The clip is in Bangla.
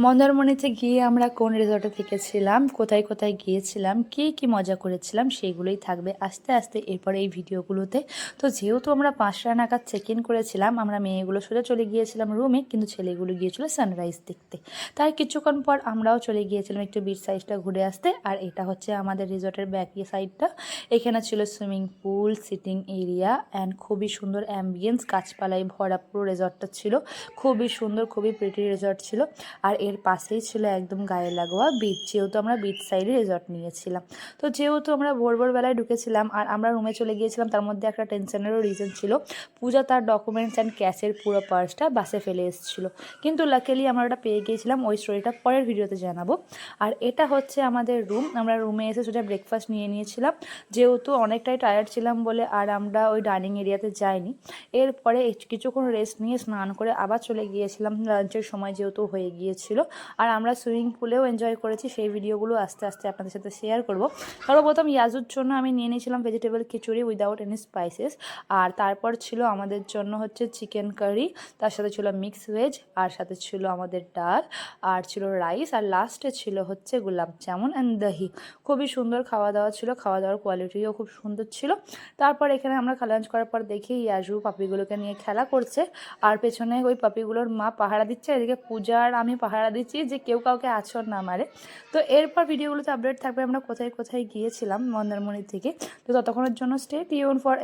মন্দারমণিতে গিয়ে আমরা কোন রিসর্টে থেকেছিলাম, কোথায় কোথায় গিয়েছিলাম, কী মজা করেছিলাম সেগুলোই থাকবে আস্তে আস্তে এরপরে এই ভিডিওগুলোতে। তো যেহেতু আমরা 5টা নাগাদ চেক ইন করেছিলাম, আমরা মেয়েগুলো সোজা চলে গিয়েছিলাম রুমে, কিন্তু ছেলেগুলো গিয়েছিল সানরাইজ দেখতে। তার কিছুক্ষণ পর আমরাও চলে গিয়েছিলাম একটু বিচ সাইডটা ঘুরে আসতে। আর এটা হচ্ছে আমাদের রিসর্টের ব্যাক সাইডটা। এখানে ছিল swimming pool, sitting area and খুবই সুন্দর অ্যাম্বিয়েন্স, গাছপালায় ভরা পুরো রিসর্টটা ছিল। খুবই সুন্দর, খুবই প্রিটি রিসর্ট ছিল। আর এর পাশেই ছিল একদম গায়ে লাগোয়া বিচ, যেহেতু আমরা বিচ সাইডে রিসর্ট নিয়েছিলাম। তো যেহেতু আমরা ভোরবেলায় ঢুকেছিলাম আর আমরা রুমে চলে গিয়েছিলাম, তার মধ্যে একটা টেনশনেরও রিজন ছিল। পূজা তার ডকুমেন্টস অ্যান্ড ক্যাশের পুরো পার্সটা বাসে ফেলে এসেছিলো, কিন্তু লাকিলি আমরা ওটা পেয়ে গিয়েছিলাম। ওই স্টোরিটা পরের ভিডিওতে জানাবো। আর এটা হচ্ছে আমাদের রুম। আমরা রুমে এসে সোজা ব্রেকফাস্ট নিয়ে নিয়েছিলাম, যেহেতু অনেকটাই টায়ার্ড ছিলাম বলে। আর আমরা ওই ডাইনিং এরিয়াতে যাইনি। এরপরে কিছুক্ষণ রেস্ট নিয়ে স্নান করে আবার চলে গিয়েছিলাম লাঞ্চের সময়, যেহেতু হয়ে গিয়েছিল। আর আমরা সুইমিং পুলেও এনজয় করেছি, সেই ভিডিওগুলো আস্তে আস্তে আপনাদের সাথে শেয়ার করব। সর্বপ্রথম ইয়াজুর জন্য আমি নিয়ে নিয়েছিলাম ভেজিটেবল খিচুড়ি উইদাউট এনি স্পাইসেস। আর তারপর ছিল আমাদের জন্য হচ্ছে চিকেন কারি, তার সাথে ছিল মিক্স ভেজ, আর সাথে ছিল আমাদের ডাল, আর ছিল রাইস, আর লাস্টে ছিল হচ্ছে গোলাপ জামুন অ্যান্ড দহি। খুবই সুন্দর খাওয়া দাওয়া ছিল, খাওয়া দাওয়ার কোয়ালিটিও খুব সুন্দর ছিল। তারপর এখানে আমরা লাঞ্চ করার পর দেখি ইয়াজু পাপিগুলোকে নিয়ে খেলা করছে, আর পেছনে ওই পাপিগুলোর মা পাহারা দিচ্ছে, এদিকে পূজা আর আমি পাহারা দিচ্ছি যে কেউ কাউকে আছর না মারে। তো এরপর ভিডিওগুলোতে আপডেট থাকবে আমরা কোথায় কোথায় গিয়েছিলাম মন্দারমণি থেকে। তো ততক্ষণের জন্য স্টে টিউন ফর